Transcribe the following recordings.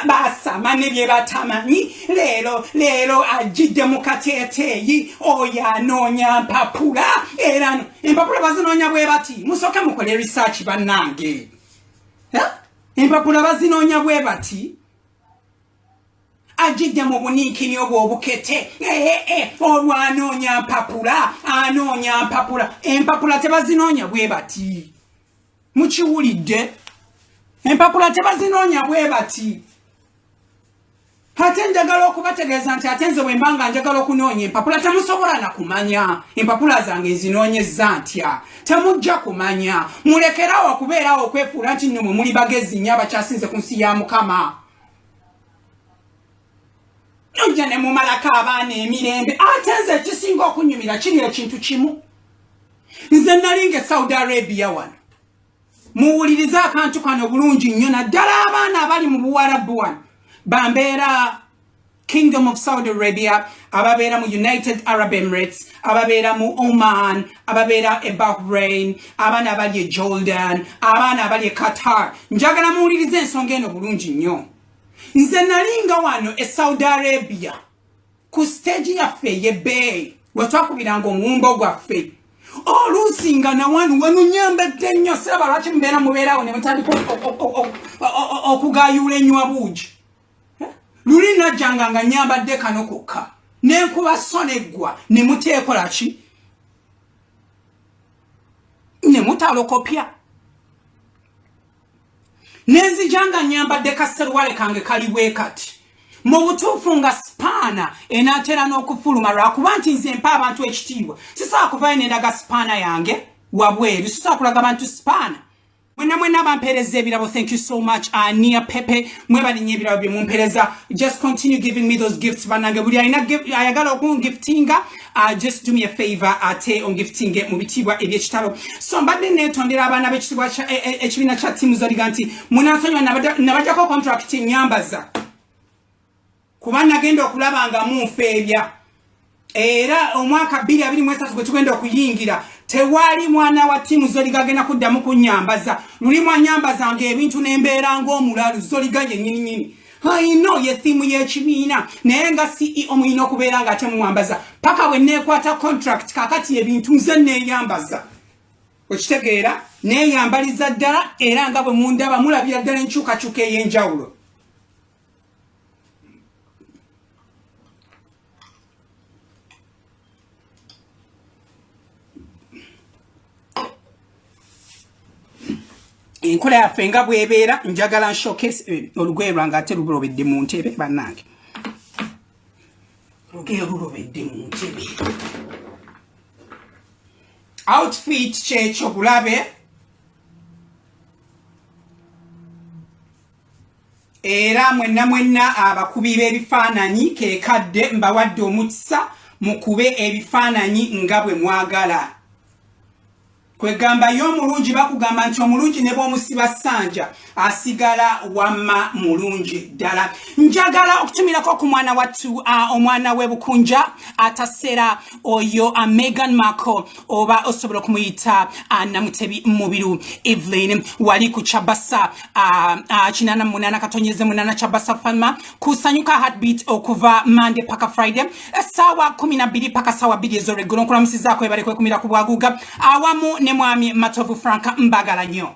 basama ne bye batamanyi leero ajidde mu kateeteeyi oyo anoonya mpapula era empapula bazinoonya bwe bati musooke mukole research bannange empapula bazinoonya bwe bati ajidde mu buniikini obwo obukete olwo anoonya mpapula empapula tebazinoonya bwe bati mukiwulidde empapula tebazinoonya bwe bati ate njagala okubategeeza nti ate nze bwe mbanga njagala okunoonya empapula temusobola na kumanya empapula zange zinoonyezza ntya temujja kumanya mulekerawo okubeerawo okwefuula nti nno mwe muli bagezi nnyo abakyasinze ku nsi ya Mukama nojja ne mumalako abaana emirembe ate nze ekisinga okunyumira kiri ekintu kimu nze nalinga e Saudi Arabia wano muwulirize akantu kano bulungi nnyo naddala abaana abali mu Buwarabu wano bambeera Kingdom of Saudi Arabia ababeera mu United Arab Emirates ababeera mu Oman ababeera e Bahrain abaana abali e Jordan abaana abali e Qatar njagala muwulirize ensonga eno bulungi nnyo nze nalinga wano e Saudi Arabia ku stage yaffe y'ebbeeyi wetwakubiranga omuwumbo gwaffe oluusi nga na wano nyambadde nnyo siraba lwaki mubeerawo ne mutandika okugayuula ennywa buugi luli najjanga nga nyambadde kano kokka nenkuba soneggwa ne muteekola ki ne mutalokopya nenzijanga nyambadde kaseruwale kange kali bwe kati mu butuufu nga sipaana enaatera n'okufuluma lwakuba nti nze mpa abantu ekitiibwa sisobola kuvaayo nendaga sipaana yange wabweru sisobola kulaga bantu sipaana mwena bampeereza ebirabo thank you so much Ania Pepe mwebalinnyo ebirabo bye mumpeereza just continue giving me those gifts bannange buli ayagala okungiftinga just do me a favor ate ongiftinge mu bitiibwa ebyekitalo so mbadde neetondera abaana b'ekitiibwa ekibiina kya ttiimu zoliga nti munansonyiwa nabajjako contract nyambaza kuba nagenda okulaba nga munfeebya era omwaka 2023 gwe tugenda okuyingira tewali mwana wa ttiimu zoliga agenda kuddamu kunyambaza lulimu anyambaza nga ebintu n'embeera ng'omulalu zoliga yennyininyini ayino ye ttiimu y'ekibiina naye nga CEO muyina okubeera nga ate mumwambaza paka bwe neekwata contract kakati ebintu nze neeyambaza okitegeera neeyambaliza ddala era nga bwe mundaba mulabira ddala enkyukakyuka ey'enjawulo enkola yaffe nga bwebeera njagala nshowcase olugoye lwange ate lulobedde mu ntebe bannange olugoye lulobedde mu ntebe outfit kyekyo bulabe era mwenna abakubi b'ebifaananyi keekadde mbawadde omukisa mukube ebifaananyi nga bwe mwagala kwegamba y'omulungi bakugamba nti omulungi ne bw'omusiba ssanja asigala wamma mulungi ddala njagala okutumirako ku mwana wattu omwana w'ebukunja atasera oyo Meghan Markle oba osobola okumuyita namutebi mubiru Evelyn wali ku Chabasa 88 Chabasa Farma kusanyuka Heartbeat okuva Monday paka Friday essaawa 12 paka ssaawa 2 ez'olweggulo nkulamusizaako ebale kwekumira ku bwaguga awamu ne mwami Matovu Franka mbagala nnyo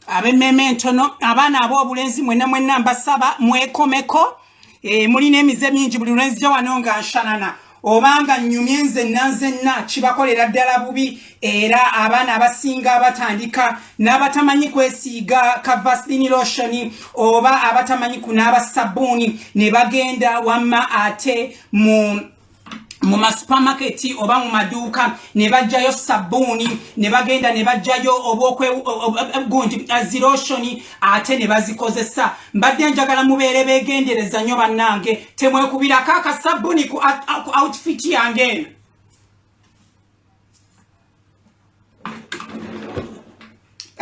ab'emmeme entono abaana ab'obulenzi mwenna mbasaba mwekomeko mulina emize mingi buli lwenzija wano nga nshanana obanga nnyumye nzenna kibakolera ddala bubi era abaana abasinga abatandika n'abatamanyi kwesiiga ka Vaseline lotion oba abatamanyi kunaaba sabbuuni ne bagenda wamma ate mu supermarket oba mu maduuka ne bajjayo sabbuuni ne bagenda ne bajjayo gundi lotion ate ne bazikozesa mbadde njagala mubeere beegendereza nnyo bannange temwekubirako akasabbuuni ku outfit yange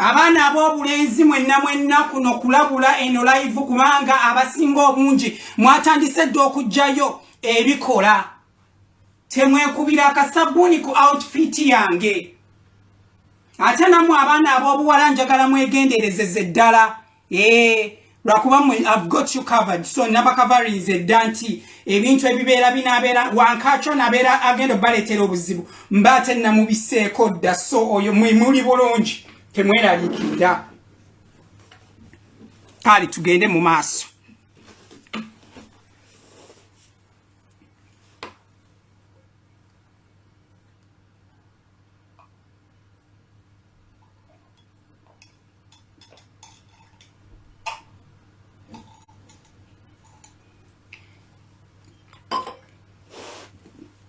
Abaana ab'obulenzi mwenna kuno kulabula eno live kubanga abasinga obungi mwatandise dde okujjayo ebikola. Temwekubira akasabuni ku outfit yange. Ate namwe abaana ab'obuwala njagala mwegenderezeze ddala. Lwakuba I've got you covered. So nabakavarize dda nti ebintu ebibeera binabeera wankaaco nabeera agenda obaleetera obuzibu. Mbaate namubiseeko dda, so oyo muli bulungi. Temweraliikirira. Kale tugende mu maaso.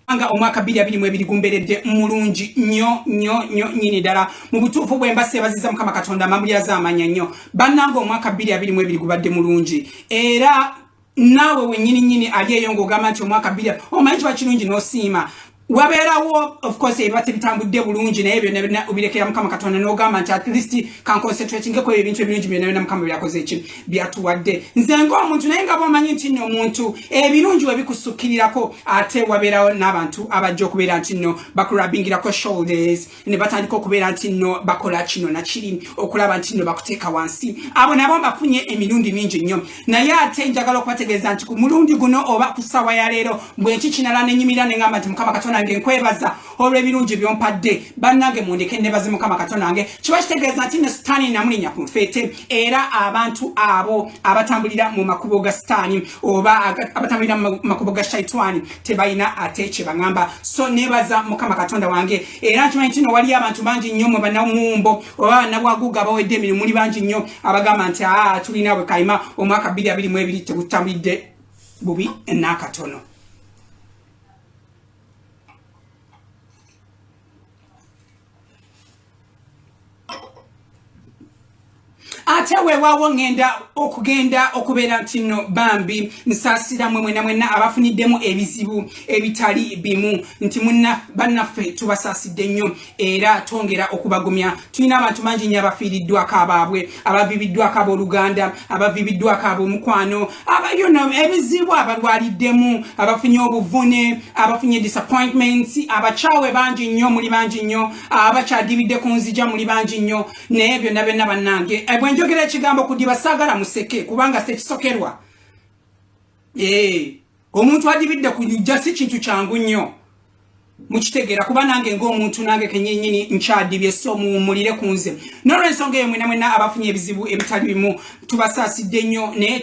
Anga omwaka 2022 gumberedde mulungi nnyo nyini dala mu butuufu bwe mbase baziza Mukama Katonda amambulira z'amanya nnyo. Bannanga omwaka 2022 gubadde mulungi era nawe wenyini ali eyo ng'ogamba nti omwaka 20 omanyi kiba kirungi n'osiima. Wabeerawo of course ebibate bitambudde bulungi naye byonna ubirekera Mukama Katonda n'ogamba nti at least kan concentrating ku ebintu ebirungi byonna Mukama byakoze eki byatuwadde. Nze ng'omuntu naye nga bw'omanyi nti nno omuntu ebirungi we bikusukkirirako ate wabeerawo n'abantu abajja okubeera nti nno bakurabingirako shoulders ne batandika okubeera nti nno bakola kino na kiri okulaba nti nno bakuteeka wansi. Abo nabo bafunye emirundi mingi nnyo naye ate njagala okubategeeza nti ku mulundi guno oba ku ssaawa ya leero bwe nkikinala n'ennyimira ne ngamba nti Mukama Katonda nange nkwebaza olw'ebirungi byompadde. Bannange mundeke nebaze Mukama Katonda nange kiba kitegeeza nti ne sitaani namulinya ku nfeete era abantu abo abatambulira mu makubo ga sitaani oba abatambulira mu makubo ga shaitani tebalina ate kye baŋŋamba. So nebaza Mukama Katonda wange era nkimanyi nti no wali abantu bangi nnyo mu bannamumbo oba bannabwaguuga abawedde emirimu muli bangi nnyo abagamba nti tulina bwe kayima omwaka 2022 tegutambulidde bubi n'akatono. Ate weewaawo ngenda okugenda okubeera nti nno bambi nsaasira mwenna abafuniddemu ebizibu ebitali bimu nti bannaffe tubasaasidde nnyo era twongera okubagumya. Tulina abantu bangi nnyo abafiiriddwako abaabwe, abavibiddwako abooluganda, abavibiddwako ab'omukwano, ebizibu abalwaliddemu, abafunye obuvune, abafunye disappointments, abakyawe bangi nnyo muli bangi nnyo, abakyadibidde ku nzija muli bangi nnyo. Naye byonna bannange njogera ekigambo kudiba saagala museke kubanga sekisokerwa. Omuntu adibidde kujja si kintu kyangu nnyo mukitegeera kuba nange ng'omuntu nange kenyenyini nkyadibye so muwummulire ku nze. N'olw'ensonga eyo mwenna abafunye ebizibu ebitali bimu tubasaasidde nnyo naye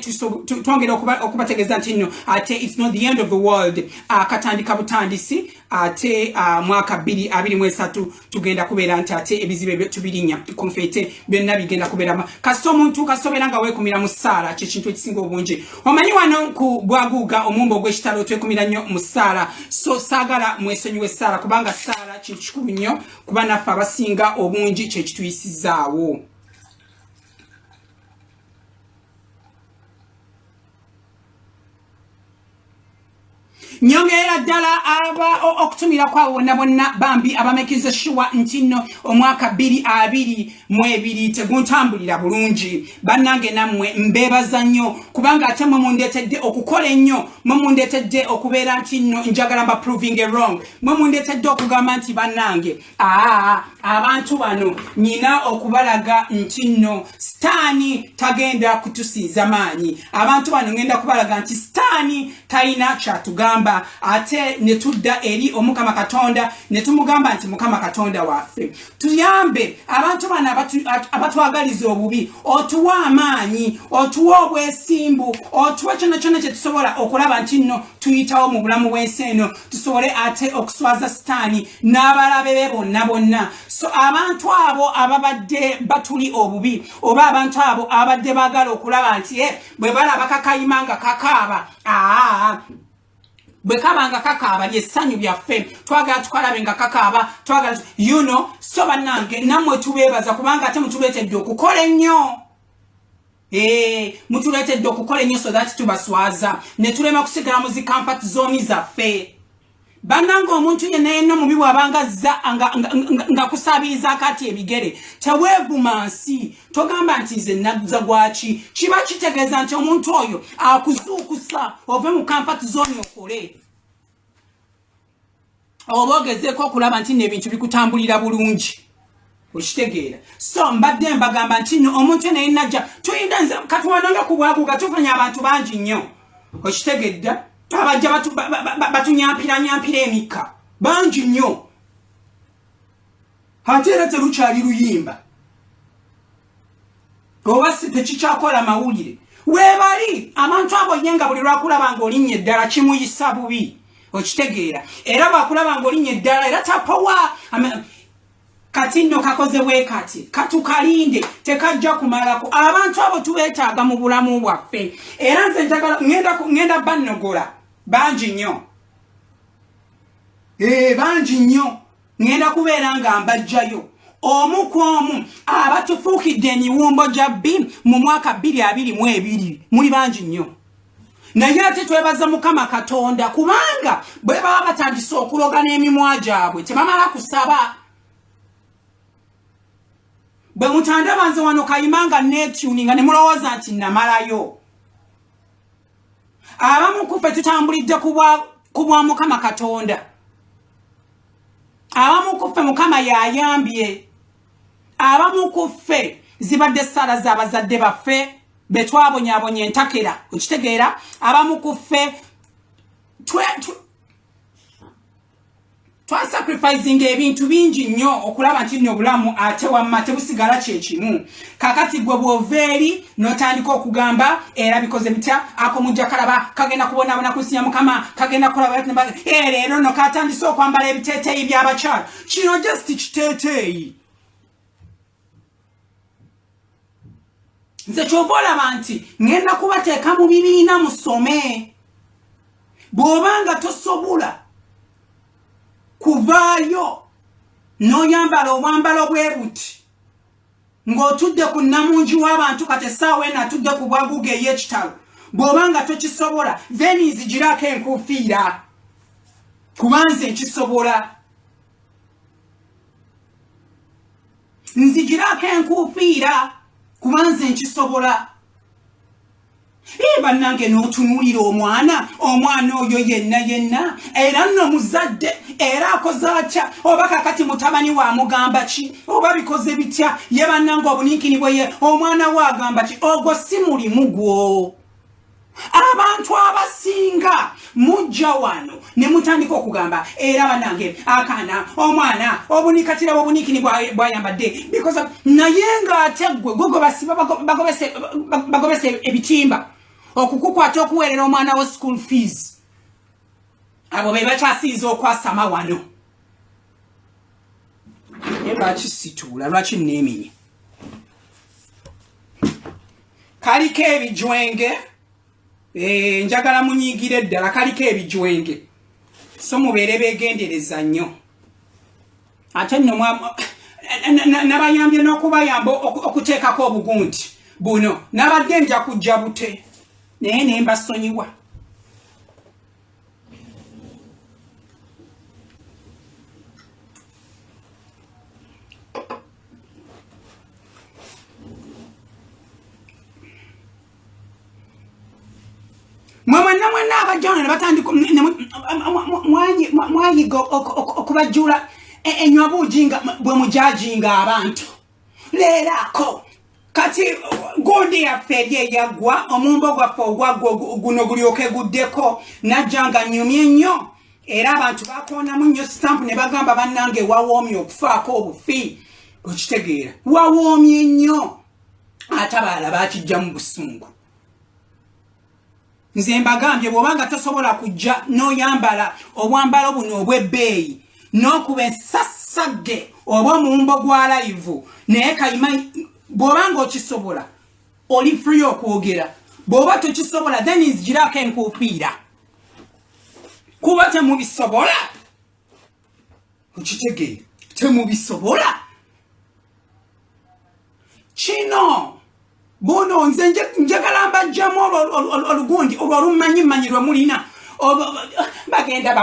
twongera okubategeeza nti nno ate it's not the end of the world. Akatandika butandisi ate mwaka 2023 tugenda kubeera nti ate ebizibu ebyo tubirinya ku nfeete byonna bigenda kubeeramu. Kasita omuntu kasobeera nga weekumira mu ssaala kyekintu ekisinga obungi. Omanyi wano ku Bwaguuga omumbo ogw'ekitalo twekumira nnyo mu ssaala, so saagala mwesonyiwe ssaala kubanga ssaala kintu kikulu nnyo kuba naffe abasinga obungi kyekituyisizaawo. Nyongera ddala okutumira kwabo bonna bambi abamekize sure nti nno omwaka 2022 teguntambulira bulungi. Bannange nammwe mbeebaza nnyo kubanga ate mwe mundeetedde okukola ennyo, mwe mundeetedde okubeera nti nno njagala mba proving it wrong, mwe mundeetedde okugamba nti bannange abantu bano nyina okubalaga nti nno sitaani tagenda kutusiiza maanyi. Abantu bano ngenda kubalaga nti sitaani talina kyatugamba ate ne tudda eri Omukama Katonda ne tumugamba nti Mukama Katonda waffe tuyambe abantu bano abatwagaliza obubi, otuwa amaanyi, otuwa obwesimbu, otuwa kyonna kye tusobola okulaba nti nno tuyitawo mu bulamu bw'ensi eno tusobole ate okuswaza sitaani n'abalabe be bonna. So abantu abo ababadde batuli obubi oba abantu abo abadde baagala okulaba nti bwe balaba kakayima nga kakaaba bwe kabanga kakaaba lyessanyu lyaffe twagala tukalabe nga kakaaba twagala so bannange nammwe tubeebaza kubanga ate mutuleetedde okukola ennyo. Mutuleetedde okukola ennyo so that tubaswaza ne tulema kusigala mu zi comfort zone zaffe. bananga omuntu yenna mubi bwabanga nga kusabiriza kati ebigere teweevuma nsi togamba nti nze naguza gwaki kiba kitegeeza nti omuntu oyo akuzuukusa ove mu comfort zone okole oba ogezeeko okulaba nti n'ebintu bikutambulira bulungi okitegeera so mbadde mbagamba nti omuntu yenna najja tuyinza nze katuwananga ku bwaguga tufanya abantu bangi nnyo okitegedda abajja batunyampira emikka bangi nnyo ate era terukyali luyimba oba tekikyakola mawulire weebali abantu abo ye nga buli lwakulaba ng'olinnye eddala kimuyisa bubi okitegeera era bwakulaba ng'olinnye eddala era tapawa kati nno kakoze weekati katukalinde tekajja kumalako abantu abo tubeetaaga mu bulamu bwaffe era nze njagala ngenda bannogola bangi nnyo bangi nnyo ngenda kubeera nga mbajjayo omu ku omu abatufuukidde emiwumbo gya bbi mu mwaka 2022 muli bangi nnyo naye ate twebaza Mukama Katonda kubanga bwe baba batandise okuloga n'emimwa gyabwe tebamala kusaba bwe mutandaba nze wano kayimanga netuninga ne mulowooza nti namalayo abamu kuffe tutambulidde ku bwa Mukama Katonda abamu kuffe Mukama yayambye abamu kuffe zibadde ssala z'abazadde baffe be twabonyaabonya entakera okitegeera abamu kuffe twasacrificing ebintu bingi nnyo okulaba nti nno obulamu ate wamma tebusigala kyekimu kakati gwe bw'oveeri n'otandika okugamba era bikoze bitya akomujja kalaba kagenda kubonaabona kusinya Mukama kagenda kulaba leero no katandise okwambala ebiteeteeyi by'abakyala kino just kiteeteeyi nze kyova olaba nti ngenda kubateeka mu bibiina musome bw'obanga tosobola kuvaayo n'oyambala obwambalo bwe buti ng'otudde ku nnamungi w'abantu kati essaawa eno atudde ku bwaguga ey'ekitalo bw'obanga tokisobola then nzigirako enkuufiira kuba nze nkisobola nzigirako enkuufiira kuba nze nkisobola bannange n'otunuulira omwana oyo yenna era nno muzadde era akoze atya oba kakati mutabani wamugamba ki oba bikoze bitya ye bannange obuninkini bweye omwana we agamba ki ogwo si mulimu gwo abantu abasinga mujja wano ne mutandika okugamba era bannange akaana omwana obunikatira obuninkini bwayambadde because naye ng'ate gwe basiba bagobese ebitimba okukukwata okuweerera omwana wo school fees abo be bakyasiiza okwasama wano naye lwaki situula lwaki nneeminye kaliko ebijwenge njagala munyiigire ddala kaliko ebijwenge so mubeere beegendereza nnyo ate nno nabayambye n'okubayamba okuteekako obugunti buno nabadde nja kujja bute naye ne mbasonyiwa mwenna abajjana ne batandika mwayiga okubajjula enywa buugi nga bwe mujajinga abantu leerako kati gundi yaffe eri eyaggwa omumbo gwaffe ogwaggwa guno gulyoke guddeko najja nga nnyumye nnyo era abantu bakoonamu nnyo sitampu ne bagamba bannange wawoomye okufaako obufi okitegeera wawoomye nnyo ate abalala bakijja mu busungu nze mbagambye bw'obanga tosobola kujja n'oyambala obwambalo buno obw'ebbeeyi n'okuba ensasagge oba omumbo gwa live naye kayima bw'obanga okisobola oli free okwogera bw'oba tokisobola then nzigirako enkuufiira kuba temubisobola okitegeera temubisobola kino buno nze njagala mbajjamu olugundi olwo olumanyimanyi lwe mulina bagenda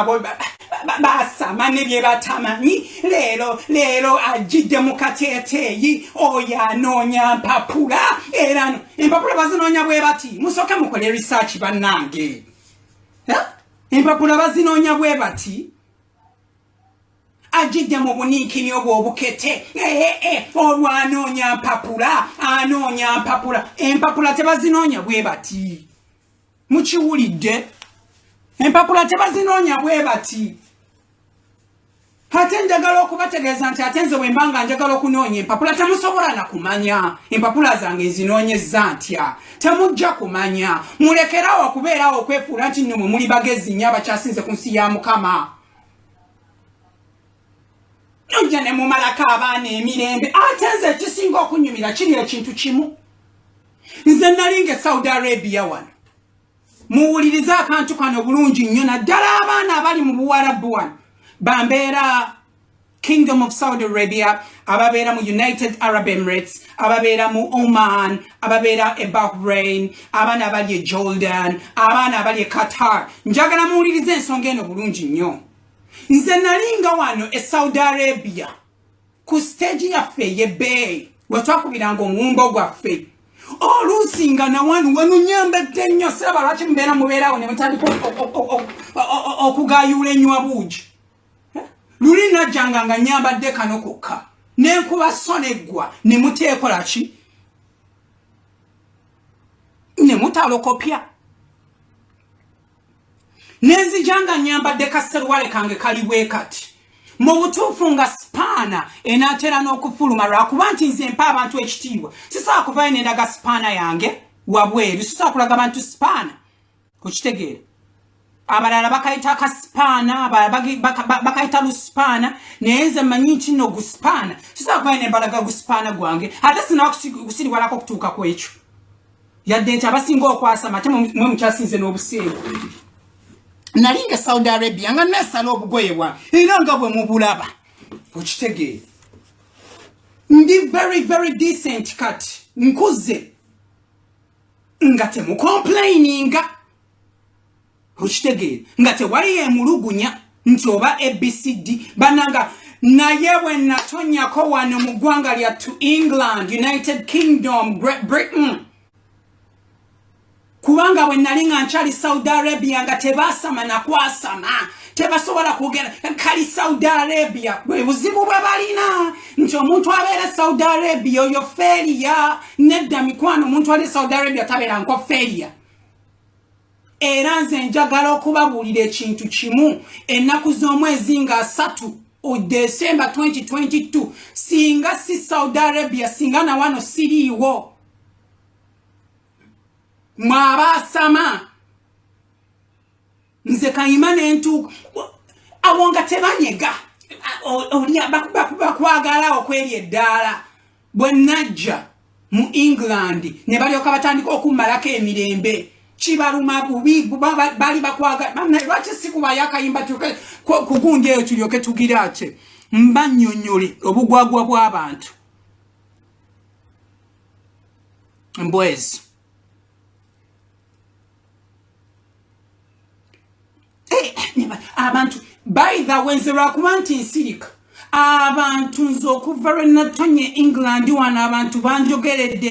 basama ne bye batamanyi leero ajidde mu kateeteeyi oyo anoonya mpapula era empapula bazinoonya bwe bati musooke mukole research bannange empapula bazinoonya bwe bati ajidde mu buniikini obwo obukete olwo anoonya mpapula empapula tebazinoonya bwe bati mukiwulidde empapula tebazinoonya bwe bati ate njagala okubategeeza nti ate nze bwe mbanga njagala okunoonya empapula temusobola na kumanya empapula zange nzinoonyezza ntya temujja kumanya mulekerawo okubeerawo okwefuula nti nno mwe muli bagezi nnyo abakyasinze ku nsi ya Mukama nojja ne mumalako abaana emirembe ate nze ekisinga okunyumira kiri ekintu kimu nze nalinga e Saudi Arabia wano muwulirize akantu kano bulungi nnyo naddala abaana abali mu Buwarabu wano bambeera Kingdom of Saudi Arabia ababeera mu United Arab Emirates ababeera mu Oman ababeera e Bahrain abaana abali e Jordan abaana abali e Qatar njagala muwulirize ensonga eno bulungi nnyo nze nalinga wano e Saudi Arabia ku stage yaffe y'ebbeeyi we twakubiranga omuwumbo gwaffe oluusi nga na wano nyambadde nnyo siraba lwaki mubeerawo ne mutandika okugayuula ennywa buugi luli najjanga nga nyambadde kano kokka nenkuba so neggwa ne muteekola ki ne mutalokopya nenzijanga nyambadde kaseruwale kange kali bwe kati mu butuufu nga sipaana enaatera n'okufuluma lwakuba nti nze mpa abantu ekitiibwa sisobola kuvaayo nendaga sipaana yange wabweru sisobola kulaga bantu sipaana okitegeera abalala bakayita akasipaana abalala bakayita lusipaana naye nze mmanyi nti nno gusipaana sisobola kuvaayo nembalaga gusipaana gwange ate sinawa kusiriwalako okutuuka ku ekyo yadde nti abasinga okwasama ate mwe mukyasinze n'obuseera nalinga Saudi Arabia nga nesala obugoye bwange era nga bwe mubulaba okitegeera ndi very decent kati nkuze nga temucomplaininga okitegeera nga tewali yemulugunya nti oba ABCD bananga naye bwe natonyako wano mu ggwanga lyattu England United Kingdom Great Britain kubanga bwe nali nga nkyali Saudi Arabia nga tebaasama nakwasama tebasobola kugera kali Saudi Arabia bwe buzibu bwe balina nti omuntu abeera Saudi Arabia oyo feria nedda mikwano omuntu ali Saudi Arabia tabeera nko feria era nze njagala okubabuulira ekintu kimu ennaku z'omwezi nga 3 December 2022 singa si Saudi Arabia singa na wano siriiwo mwabasama nze kayima nentuuka awo nga tebanyega oli bakwagala okweri eddaala bwe najja mu England ne balyoka batandika okumalako emirembe kibaluma bubi bali bakwagala lwaki sikubayo akayimba kugundi eyo tulyoke tugira ate mba nnyonnyole obugwagwa bw'abantu mbwezi abantu by the way nze lwakuba nti nsirika abantu nze okuva lwe natonye England wano abantu banjogeredde